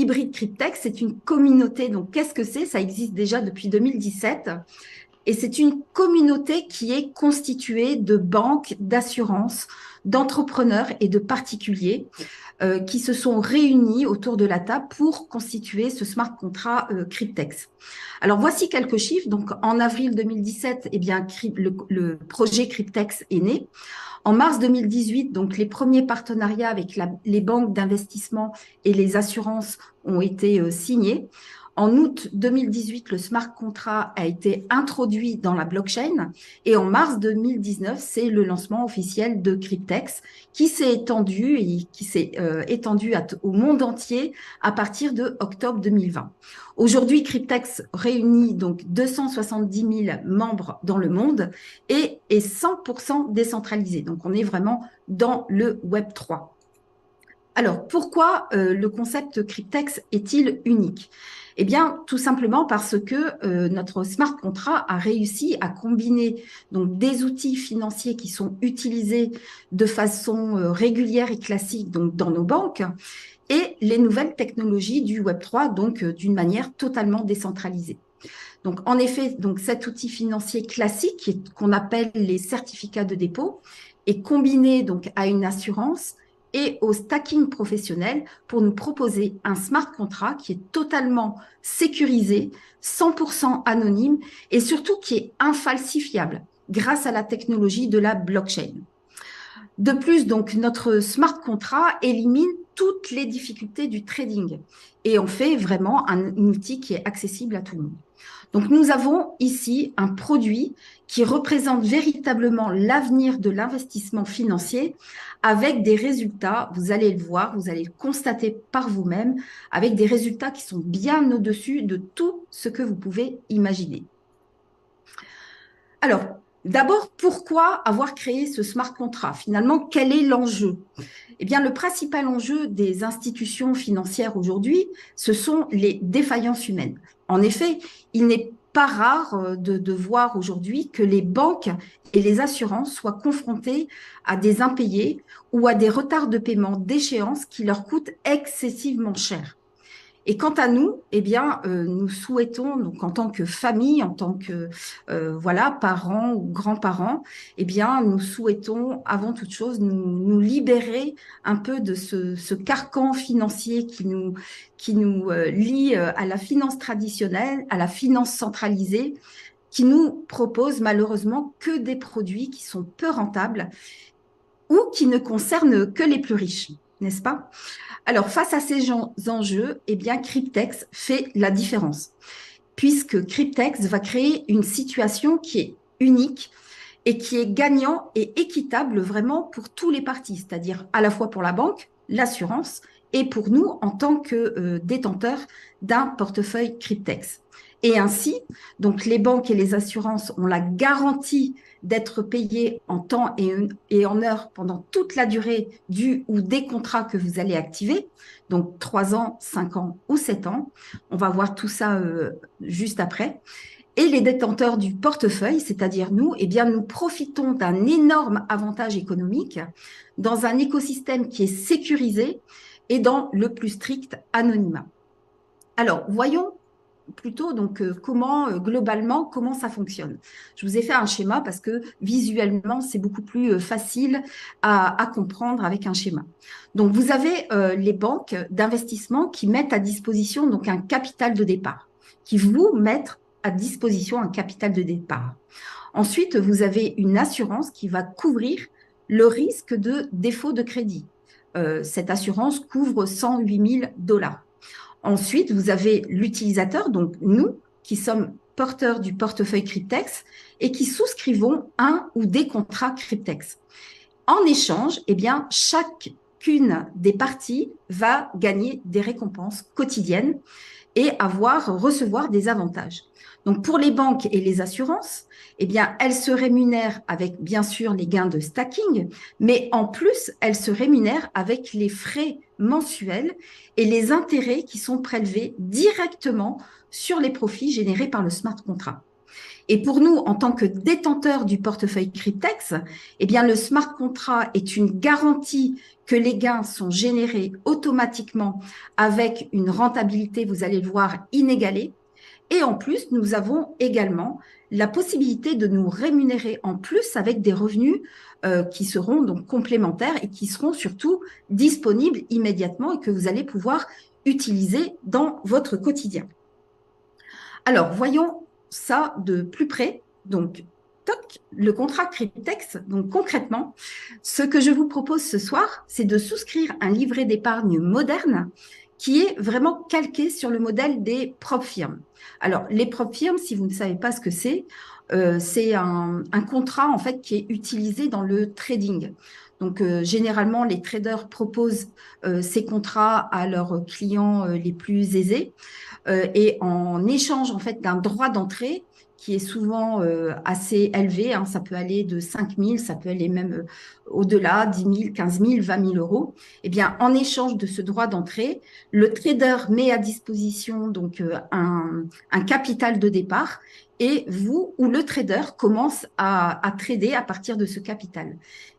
Hybrid Cryptex, c'est une communauté. Donc, qu'est-ce que c'est? Ça existe déjà depuis 2017. Et c'est une communauté qui est constituée de banques, d'assurances, d'entrepreneurs et de particuliers qui se sont réunis autour de la table pour constituer ce smart contract Cryptex. Alors, voici quelques chiffres. Donc, en avril 2017, eh bien, le projet Cryptex est né. En mars 2018, donc les premiers partenariats avec les banques d'investissement et les assurances ont été signés. En août 2018, le smart contract a été introduit dans la blockchain et en mars 2019, c'est le lancement officiel de Cryptex qui s'est étendu au monde entier à partir de octobre 2020. Aujourd'hui, Cryptex réunit donc 270 000 membres dans le monde et est 100% décentralisé. Donc, on est vraiment dans le Web 3. Alors, pourquoi le concept Cryptex est-il unique? Eh bien, tout simplement parce que notre smart contract a réussi à combiner donc des outils financiers qui sont utilisés de façon régulière et classique donc dans nos banques et les nouvelles technologies du Web3, donc d'une manière totalement décentralisée. Donc, en effet, donc cet outil financier classique qu'on appelle les certificats de dépôt est combiné donc à une assurance et au stacking professionnel pour nous proposer un smart contract qui est totalement sécurisé, 100% anonyme et surtout qui est infalsifiable grâce à la technologie de la blockchain. De plus, donc, notre smart contract élimine toutes les difficultés du trading et en fait vraiment un outil qui est accessible à tout le monde. Donc, nous avons ici un produit qui représente véritablement l'avenir de l'investissement financier avec des résultats, vous allez le voir, vous allez le constater par vous-même, avec des résultats qui sont bien au-dessus de tout ce que vous pouvez imaginer. Alors, d'abord, pourquoi avoir créé ce smart contract? Finalement, quel est l'enjeu? Eh bien, le principal enjeu des institutions financières aujourd'hui, ce sont les défaillances humaines. En effet, il n'est pas rare de voir aujourd'hui que les banques et les assurances soient confrontées à des impayés ou à des retards de paiement d'échéance qui leur coûtent excessivement cher. Et quant à nous, eh bien, nous souhaitons, donc en tant que famille, en tant que voilà parents ou grands-parents, eh bien, nous souhaitons avant toute chose nous libérer un peu de ce carcan financier qui nous lie à la finance traditionnelle, à la finance centralisée, qui nous propose malheureusement que des produits qui sont peu rentables ou qui ne concernent que les plus riches, n'est-ce pas? Alors, face à ces enjeux, eh bien, Cryptex fait la différence, puisque Cryptex va créer une situation qui est unique et qui est gagnant et équitable vraiment pour tous les parties, c'est-à-dire à la fois pour la banque, l'assurance et pour nous en tant que détenteurs d'un portefeuille Cryptex. Et ainsi, donc les banques et les assurances ont la garantie d'être payées en temps et en heure pendant toute la durée du ou des contrats que vous allez activer, donc 3 ans, 5 ans ou 7 ans. On va voir tout ça juste après. Et les détenteurs du portefeuille, c'est-à-dire nous, eh bien, nous profitons d'un énorme avantage économique dans un écosystème qui est sécurisé et dans le plus strict anonymat. Alors, voyons plutôt donc globalement comment ça fonctionne. Je vous ai fait un schéma parce que visuellement c'est beaucoup plus facile à comprendre avec un schéma. Donc vous avez les banques d'investissement qui mettent à disposition donc un capital de départ, qui vous mettent à disposition un capital de départ. Ensuite, vous avez une assurance qui va couvrir le risque de défaut de crédit. Cette assurance couvre 108 000 $. Ensuite, vous avez l'utilisateur, donc nous, qui sommes porteurs du portefeuille Cryptex et qui souscrivons un ou des contrats Cryptex. En échange, eh bien, chacune des parties va gagner des récompenses quotidiennes et recevoir des avantages. Donc, pour les banques et les assurances, eh bien, elles se rémunèrent avec, bien sûr, les gains de stacking, mais en plus, elles se rémunèrent avec les frais mensuels et les intérêts qui sont prélevés directement sur les profits générés par le smart contract. Et pour nous, en tant que détenteurs du portefeuille Cryptex, eh bien, le smart contract est une garantie que les gains sont générés automatiquement avec une rentabilité, vous allez le voir, inégalée. Et en plus, nous avons également la possibilité de nous rémunérer en plus avec des revenus qui seront donc complémentaires et qui seront surtout disponibles immédiatement et que vous allez pouvoir utiliser dans votre quotidien. Alors, voyons ça de plus près. Donc, toc, le contrat Cryptex. Donc, concrètement, ce que je vous propose ce soir, c'est de souscrire un livret d'épargne moderne qui est vraiment calqué sur le modèle des propres firmes. Alors, les propres firmes, si vous ne savez pas ce que c'est un contrat en fait qui est utilisé dans le trading. Donc, généralement, les traders proposent ces contrats à leurs clients les plus aisés et en échange en fait d'un droit d'entrée qui est souvent assez élevé, hein, ça peut aller de 5 000, ça peut aller même au-delà, 10 000, 15 000, 20 000 euros. Eh bien, en échange de ce droit d'entrée, le trader met à disposition donc un capital de départ et vous ou le trader commence à trader à partir de ce capital.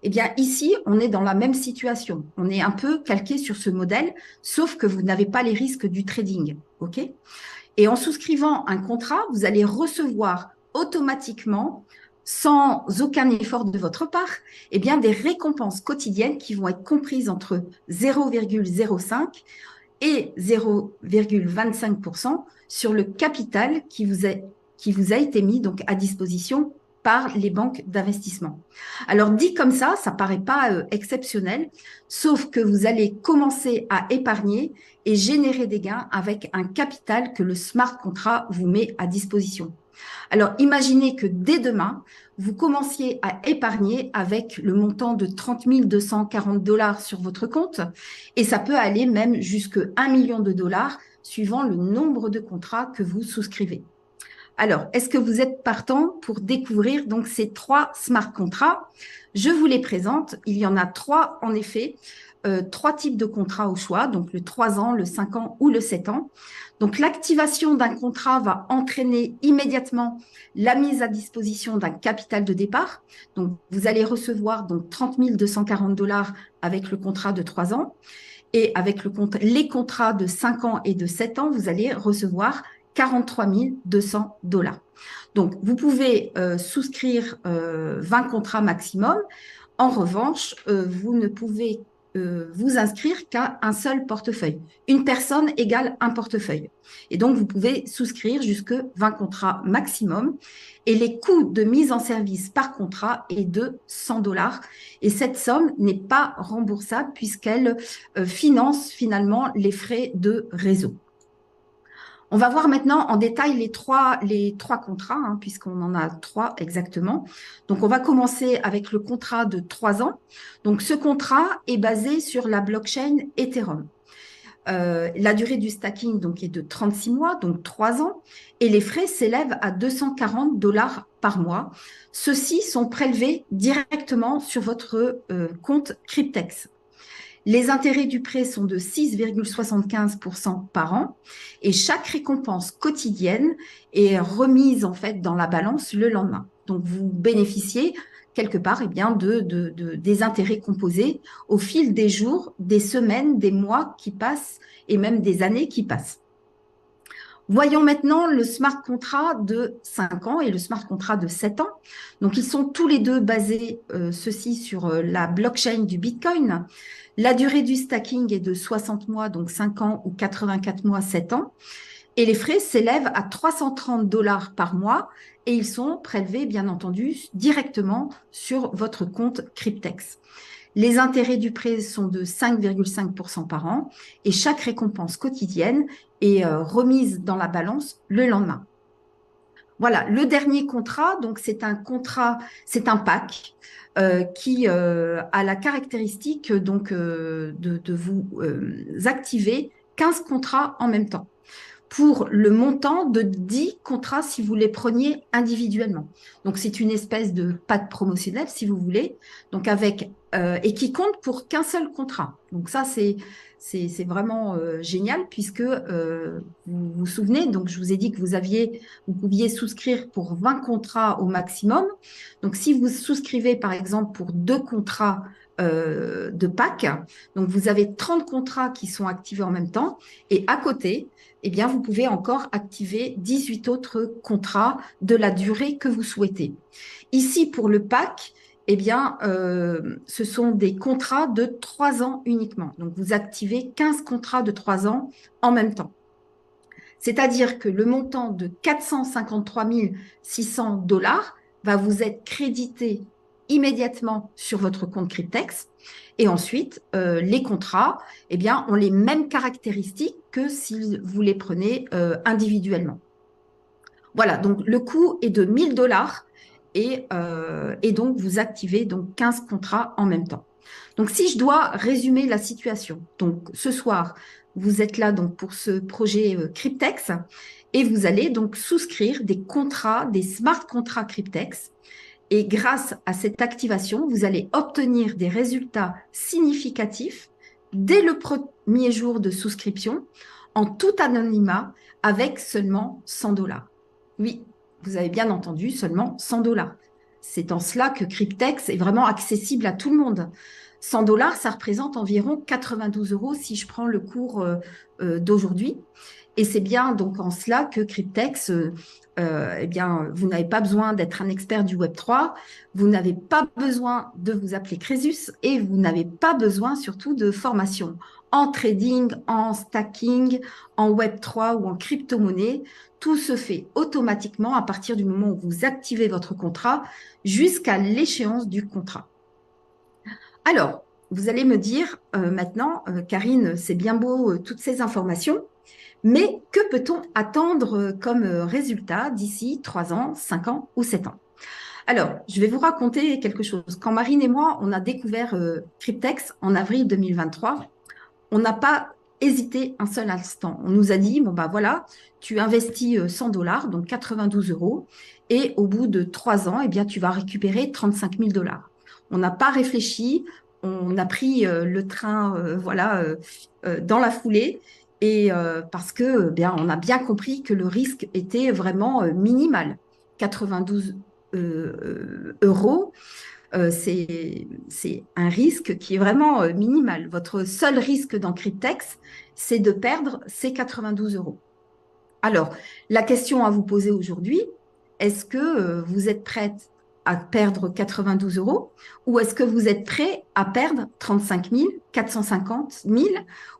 Eh bien, ici, on est dans la même situation. On est un peu calqué sur ce modèle, sauf que vous n'avez pas les risques du trading. OK ? Et en souscrivant un contrat, vous allez recevoir automatiquement, sans aucun effort de votre part, eh bien, des récompenses quotidiennes qui vont être comprises entre 0,05 et 0,25% sur le capital qui vous a été mis donc à disposition par les banques d'investissement. Alors dit comme ça paraît pas exceptionnel, sauf que vous allez commencer à épargner et générer des gains avec un capital que le smart contract vous met à disposition. Alors imaginez que dès demain, vous commenciez à épargner avec le montant de 30 240 $ sur votre compte et ça peut aller même jusqu'à 1 million de dollars suivant le nombre de contrats que vous souscrivez. Alors, est-ce que vous êtes partant pour découvrir donc ces 3 smart contracts? Je vous les présente. Il y en a 3 en effet, 3 types de contrats au choix, donc le 3 ans, le 5 ans ou le 7 ans. Donc, l'activation d'un contrat va entraîner immédiatement la mise à disposition d'un capital de départ. Donc, vous allez recevoir donc 30 240 $ avec le contrat de 3 ans. Et avec les contrats de 5 ans et de 7 ans, vous allez recevoir 43 200 $. Donc, vous pouvez souscrire 20 contrats maximum. En revanche, vous ne pouvez vous inscrire qu'à un seul portefeuille. Une personne égale un portefeuille. Et donc, vous pouvez souscrire jusque 20 contrats maximum. Et les coûts de mise en service par contrat est de 100 $. Et cette somme n'est pas remboursable puisqu'elle finance finalement les frais de réseau. On va voir maintenant en détail les trois contrats, hein, puisqu'on en a 3 exactement. Donc, on va commencer avec le contrat de 3 ans. Donc, ce contrat est basé sur la blockchain Ethereum. La durée du stacking donc, est de 36 mois, donc 3 ans, et les frais s'élèvent à 240 $ par mois. Ceux-ci sont prélevés directement sur votre compte Cryptex. Les intérêts du prêt sont de 6,75% par an et chaque récompense quotidienne est remise en fait dans la balance le lendemain. Donc, vous bénéficiez quelque part bien, des intérêts composés au fil des jours, des semaines, des mois qui passent et même des années qui passent. Voyons maintenant le smart contract de 5 ans et le smart contract de 7 ans. Donc, ils sont tous les deux basés, ceux-ci, sur la blockchain du Bitcoin. La durée du stacking est de 60 mois, donc 5 ans, ou 84 mois, 7 ans. Et les frais s'élèvent à 330 $ par mois et ils sont prélevés, bien entendu, directement sur votre compte Cryptex. Les intérêts du prêt sont de 5,5% par an et chaque récompense quotidienne est remise dans la balance le lendemain. Voilà, le dernier contrat, donc c'est un pack qui a la caractéristique donc de vous activer 15 contrats en même temps pour le montant de 10 contrats si vous les preniez individuellement. Donc, c'est une espèce de pack promotionnel, si vous voulez, donc et qui compte pour qu'un seul contrat. Donc, ça, c'est C'est vraiment génial puisque vous vous souvenez, donc je vous ai dit que vous pouviez souscrire pour 20 contrats au maximum. Donc si vous souscrivez par exemple pour 2 contrats de Pâques, donc vous avez 30 contrats qui sont activés en même temps et à côté, eh bien, vous pouvez encore activer 18 autres contrats de la durée que vous souhaitez. Ici, pour le Pâques, eh bien, ce sont des contrats de 3 ans uniquement. Donc, vous activez 15 contrats de 3 ans en même temps. C'est-à-dire que le montant de 453 600 $ va vous être crédité immédiatement sur votre compte Cryptex. Et ensuite, les contrats, eh bien, ont les mêmes caractéristiques que si vous les prenez individuellement. Voilà, donc le coût est de 1 000 $ et donc vous activez donc 15 contrats en même temps. Donc si je dois résumer la situation, donc ce soir, vous êtes là donc pour ce projet Cryptex et vous allez donc souscrire des contrats, des smart contrats Cryptex. Et grâce à cette activation, vous allez obtenir des résultats significatifs dès le premier jour de souscription en tout anonymat avec seulement 100 $. Oui, vous avez bien entendu, seulement 100 $. C'est en cela que Cryptex est vraiment accessible à tout le monde. 100 $, ça représente environ 92 € si je prends le cours d'aujourd'hui. Et c'est bien donc en cela que Cryptex, eh bien, vous n'avez pas besoin d'être un expert du Web3, vous n'avez pas besoin de vous appeler Crésus et vous n'avez pas besoin surtout de formation en trading, en stacking, en Web3 ou en crypto-monnaie. Tout se fait automatiquement à partir du moment où vous activez votre contrat jusqu'à l'échéance du contrat. Alors, vous allez me dire maintenant, Karine, c'est bien beau toutes ces informations, mais que peut-on attendre comme résultat d'ici 3 ans, 5 ans ou 7 ans? Alors, je vais vous raconter quelque chose. Quand Marine et moi, on a découvert Cryptex en avril 2023, on n'a pas hésité un seul instant. On nous a dit, bon, bah voilà, tu investis 100 $, donc 92 €, et au bout de 3 ans, eh bien, tu vas récupérer 35 000 $. On n'a pas réfléchi, on a pris le train voilà, dans la foulée, et parce que bien, on a bien compris que le risque était vraiment minimal. 92 €, c'est un risque qui est vraiment minimal. Votre seul risque dans Cryptex, c'est de perdre ces 92 €. Alors, la question à vous poser aujourd'hui, est-ce que vous êtes prête à perdre 92 € ou est-ce que vous êtes prêt à perdre 35 000, 450 000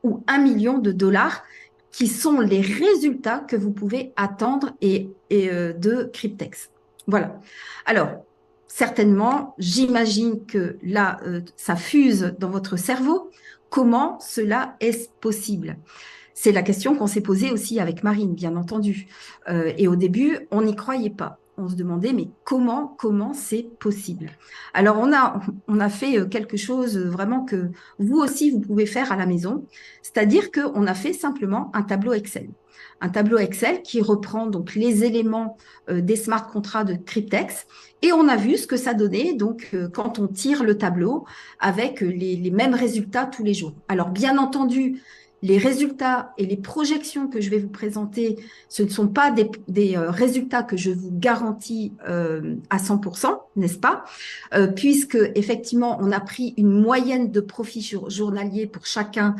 ou 1 million de dollars qui sont les résultats que vous pouvez attendre de Cryptex? Voilà. Alors, certainement, j'imagine que là, ça fuse dans votre cerveau. Comment cela est possible? C'est la question qu'on s'est posée aussi avec Marine, bien entendu. Et au début, on n'y croyait pas. On se demandait, mais comment c'est possible? Alors, on a fait quelque chose vraiment que vous aussi, vous pouvez faire à la maison. C'est-à-dire qu'on a fait simplement un tableau Excel. Un tableau Excel qui reprend donc les éléments des smart contrats de Cryptex. Et on a vu ce que ça donnait donc quand on tire le tableau avec les mêmes résultats tous les jours. Alors, bien entendu, les résultats et les projections que je vais vous présenter, ce ne sont pas des résultats que je vous garantis à 100%, n'est-ce pas? Puisque effectivement, on a pris une moyenne de profit journalier pour chacun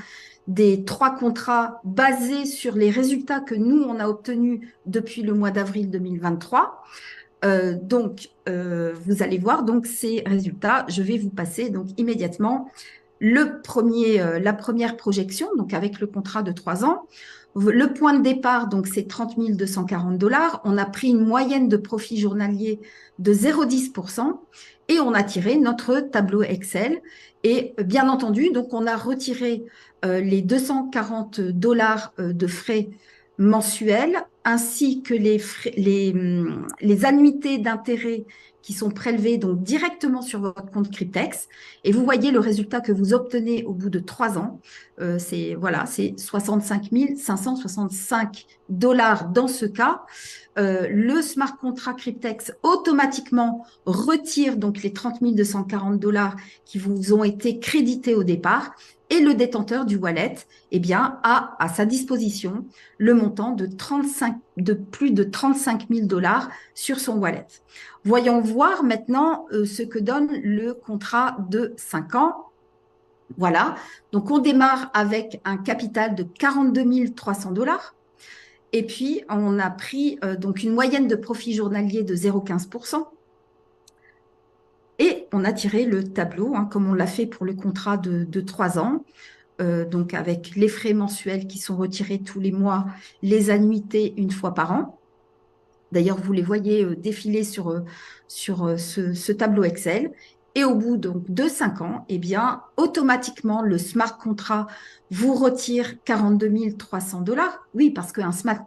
des 3 contrats basés sur les résultats que nous, on a obtenus depuis le mois d'avril 2023. Donc, vous allez voir donc ces résultats. Je vais vous passer donc immédiatement la première projection, donc avec le contrat de 3 ans. Le point de départ, donc, c'est 30 240 $. On a pris une moyenne de profit journalier de 0,10% et on a tiré notre tableau Excel. Et bien entendu, donc, on a retiré les 240 $ de frais mensuels ainsi que les annuités d'intérêt qui sont prélevées donc directement sur votre compte Cryptex. Et vous voyez le résultat que vous obtenez au bout de 3 ans. C'est 65 565 $ dans ce cas. Le smart contract Cryptex automatiquement retire donc les 30 240 $ qui vous ont été crédités au départ Et le détenteur du wallet, eh bien, a à sa disposition le montant de plus de 35 000 dollars sur son wallet. Voyons voir maintenant ce que donne le contrat de 5 ans. Voilà, donc on démarre avec un capital de 42 300 dollars. Et puis, on a pris donc une moyenne de profit journalier de 0,15%. Et on a tiré le tableau, hein, comme on l'a fait pour le contrat de 3 ans, donc avec les frais mensuels qui sont retirés tous les mois, les annuités une fois par an. D'ailleurs, vous les voyez défiler sur ce tableau Excel. Et au bout donc, de 5 ans, eh bien, automatiquement, le smart contract vous retire 42 300 dollars. Oui, parce qu'un smart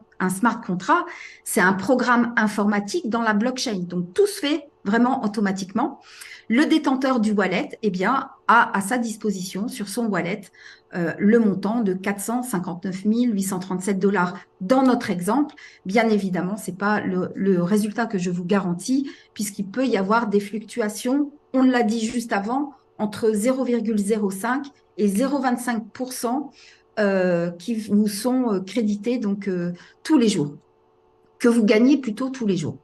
contract, c'est un programme informatique dans la blockchain. Donc, tout se fait vraiment automatiquement. Le détenteur du wallet, eh bien, a à sa disposition sur son wallet le montant de 459 837 dollars. Dans notre exemple, bien évidemment, ce n'est pas le résultat que je vous garantis, puisqu'il peut y avoir des fluctuations, on l'a dit juste avant, entre 0,05 et 0,25% qui vous sont crédités donc, tous les jours, que vous gagnez plutôt tous les jours.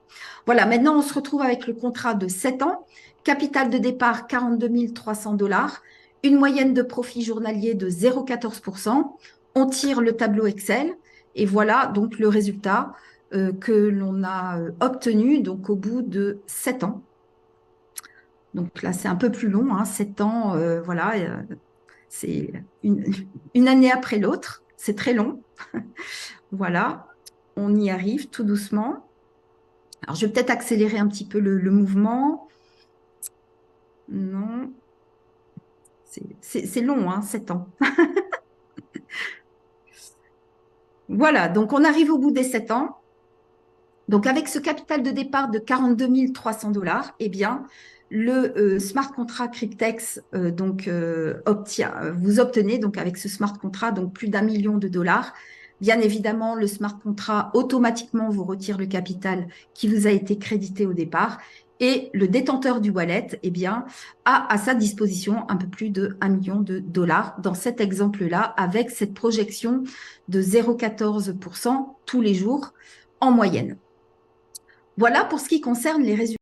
Voilà, maintenant on se retrouve avec le contrat de 7 ans, capital de départ 42 300 dollars, une moyenne de profit journalier de 0,14%. On tire le tableau Excel et voilà donc le résultat que l'on a obtenu donc au bout de 7 ans. Donc là, c'est un peu plus long, hein, 7 ans, voilà, c'est une année après l'autre, c'est très long. Voilà, on y arrive tout doucement. Alors, je vais peut-être accélérer un petit peu le mouvement. Non, c'est long, hein, 7 ans. Voilà, donc on arrive au bout des 7 ans. Donc, avec ce capital de départ de 42 300 dollars, eh bien, le smart contract Cryptex vous obtenez donc avec ce smart contract donc plus d'1 million de dollars. Bien évidemment, le smart contract automatiquement vous retire le capital qui vous a été crédité au départ. Et le détenteur du wallet, eh bien, a à sa disposition un peu plus de 1 million de dollars dans cet exemple-là, avec cette projection de 0,14% tous les jours en moyenne. Voilà pour ce qui concerne les résultats.